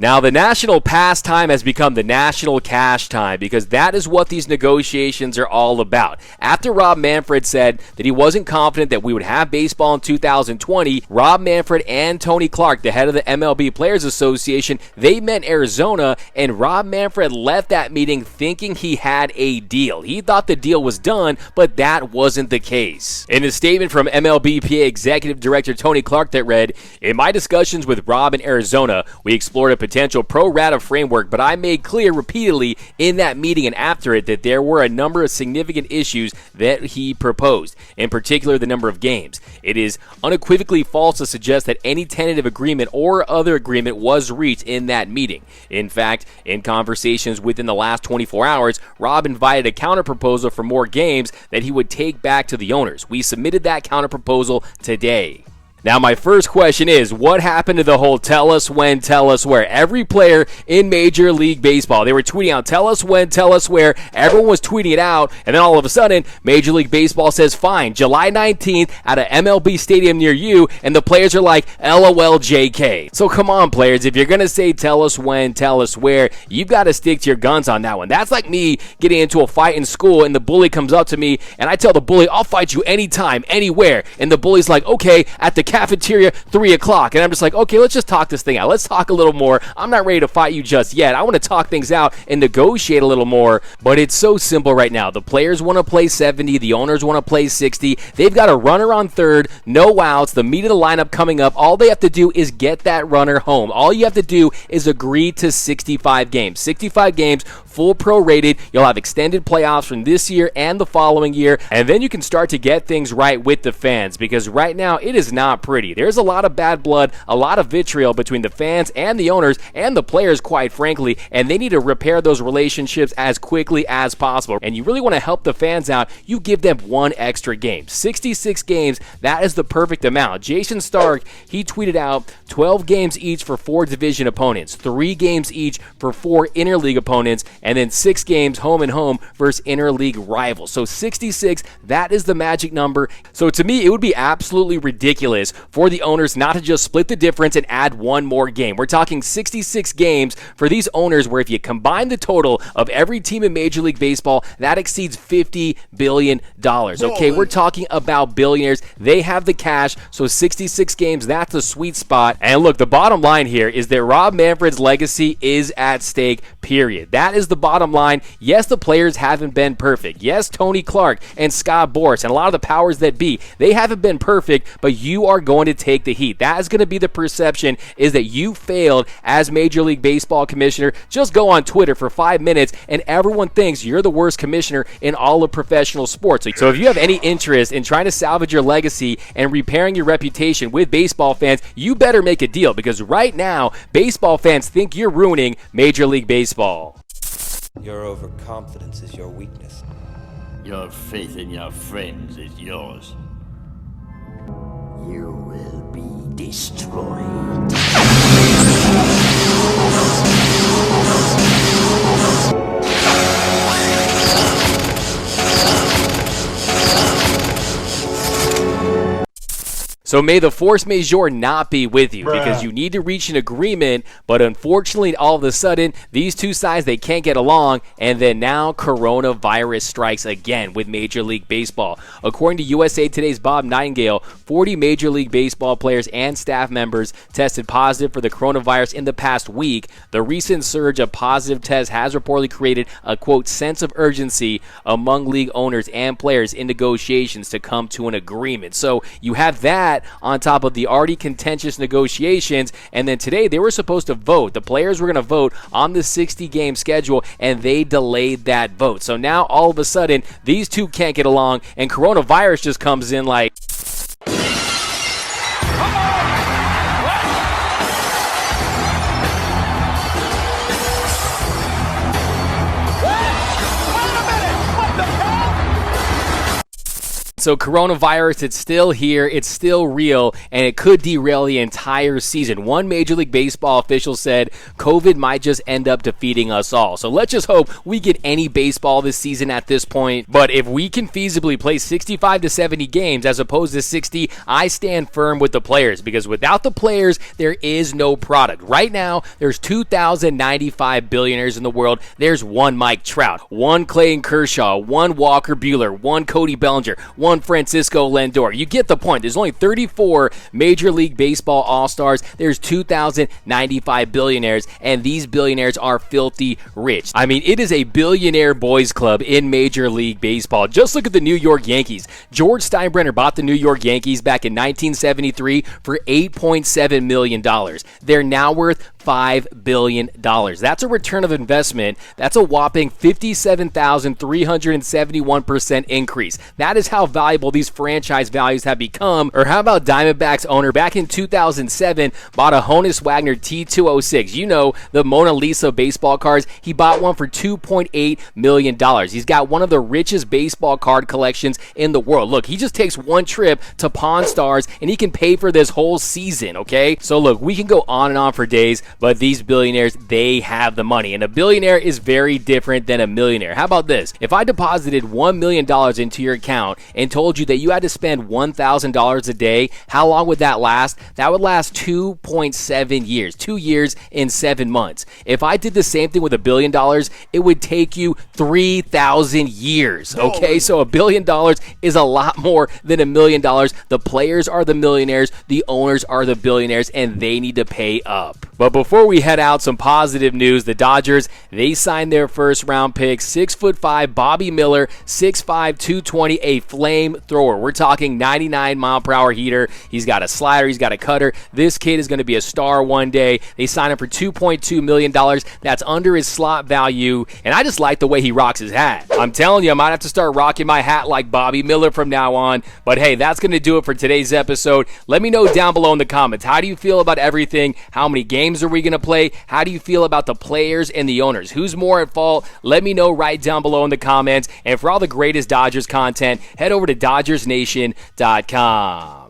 Now, the national pastime has become the national cash time because that is what these negotiations are all about. After Rob Manfred said that he wasn't confident that we would have baseball in 2020, Rob Manfred and Tony Clark, the head of the MLB Players Association, they met in Arizona, and Rob Manfred left that meeting thinking he had a deal. He thought the deal was done, but that wasn't the case. In a statement from MLBPA Executive Director Tony Clark that read, "In my discussions with Rob in Arizona, we explored a potential pro-rata framework, but I made clear repeatedly in that meeting and after it that there were a number of significant issues that he proposed, in particular the number of games. It is unequivocally false to suggest that any tentative agreement or other agreement was reached in that meeting. In fact, in conversations within the last 24 hours, Rob invited a counterproposal for more games that he would take back to the owners. We submitted that counterproposal today." Now, my first question is, what happened to the whole tell us when, tell us where? Every player in Major League Baseball, they were tweeting out, tell us when, tell us where. Everyone was tweeting it out, and then all of a sudden, Major League Baseball says, fine, July 19th at an MLB stadium near you, and the players are like, LOL JK. So come on, players, if you're going to say tell us when, tell us where, you've got to stick to your guns on that one. That's like me getting into a fight in school, and the bully comes up to me, and I tell the bully, I'll fight you anytime, anywhere. And the bully's like, okay, at the cafeteria, 3 o'clock. And I'm just like, okay, let's just talk this thing out. Let's talk a little more. I'm not ready to fight you just yet. I want to talk things out and negotiate a little more. But it's so simple right now. The players want to play 70. The owners want to play 60. They've got a runner on third, no outs, the meat of the lineup coming up. All they have to do is get that runner home. All you have to do is agree to 65 games. 65 games, full prorated. You'll have extended playoffs from this year and the following year. And then you can start to get things right with the fans, because right now it is not pretty. There's a lot of bad blood, a lot of vitriol between the fans and the owners and the players, quite frankly, and they need to repair those relationships as quickly as possible. And you really want to help the fans out, you give them one extra game. 66 games, that is the perfect amount. Jason Stark, he tweeted out 12 games each for 4 division opponents, 3 games each for 4 interleague opponents, and then 6 games home and home versus interleague rivals. So 66, that is the magic number. So to me, it would be absolutely ridiculous for the owners not to just split the difference and add one more game. We're talking 66 games for these owners, where if you combine the total of every team in Major League Baseball, that exceeds $50 billion. Okay, we're talking about billionaires. They have the cash, so 66 games, that's a sweet spot. And look, the bottom line here is that Rob Manfred's legacy is at stake, period. That is the bottom line. Yes, the players haven't been perfect. Yes, Tony Clark and Scott Boras and a lot of the powers that be, they haven't been perfect, but you are going to take the heat. That is going to be the perception, is that you failed as Major League Baseball commissioner. Just go on Twitter for 5 minutes and everyone thinks you're the worst commissioner in all of professional sports. So if you have any interest in trying to salvage your legacy and repairing your reputation with baseball fans, you better make a deal, because right now, baseball fans think you're ruining Major League Baseball. Your overconfidence is your weakness. Your faith in your friends is yours. You will be destroyed. So may the force majeure not be with you, because you need to reach an agreement, but unfortunately, all of a sudden, these two sides, they can't get along, and then now coronavirus strikes again with Major League Baseball. According to USA Today's Bob Nightingale, 40 Major League Baseball players and staff members tested positive for the coronavirus in the past week. The recent surge of positive tests has reportedly created a, quote, sense of urgency among league owners and players in negotiations to come to an agreement. So you have that on top of the already contentious negotiations, and then today they were supposed to vote. The players were going to vote on the 60-game schedule, and they delayed that vote. So now all of a sudden these two can't get along, and coronavirus just comes in like... So coronavirus, it's still here, it's still real, and it could derail the entire season. One Major League Baseball official said COVID might just end up defeating us all. So let's just hope we get any baseball this season at this point. But if we can feasibly play 65 to 70 games as opposed to 60, I stand firm with the players, because without the players, there is no product. Right now, there's 2,095 billionaires in the world. There's one Mike Trout, one Clayton Kershaw, one Walker Buehler, one Cody Bellinger, one Francisco Lindor. You get the point. There's only 34 Major League Baseball All-Stars. There's 2,095 billionaires, and these billionaires are filthy rich. I mean, it is a billionaire boys club in Major League Baseball. Just look at the New York Yankees. George Steinbrenner bought the New York Yankees back in 1973 for $8.7 million. They're now worth $5 billion. That's a return of investment. That's a whopping 57,371% increase. That is how valuable these franchise values have become. Or how about Diamondbacks owner back in 2007 bought a Honus Wagner T206. You know, the Mona Lisa baseball cards. He bought one for $2.8 million. He's got one of the richest baseball card collections in the world. Look, he just takes one trip to Pawn Stars and he can pay for this whole season, okay? So look, we can go on and on for days, but these billionaires, they have the money. And a billionaire is very different than a millionaire. How about this? If I deposited $1 million into your account and told you that you had to spend $1,000 a day, how long would that last? That would last 2.7 years. 2 years and 7 months. If I did the same thing with $1 billion, it would take you 3,000 years. Okay, so $1 billion is a lot more than $1 million. The players are the millionaires, the owners are the billionaires, and they need to pay up. But before we head out, some positive news. The Dodgers, they signed their first round pick, 6'5" Bobby Miller, 6'5", 220, a flamethrower. We're talking 99-mile-per-hour heater. He's got a slider, he's got a cutter. This kid is going to be a star one day. They signed him for $2.2 million. That's under his slot value, and I just like the way he rocks his hat. I'm telling you, I might have to start rocking my hat like Bobby Miller from now on. But hey, that's going to do it for today's episode. Let me know down below in the comments, how do you feel about everything? How many games are we going to play? How do you feel about the players and the owners? Who's more at fault? Let me know right down below in the comments. And for all the greatest Dodgers content, head over to DodgersNation.com.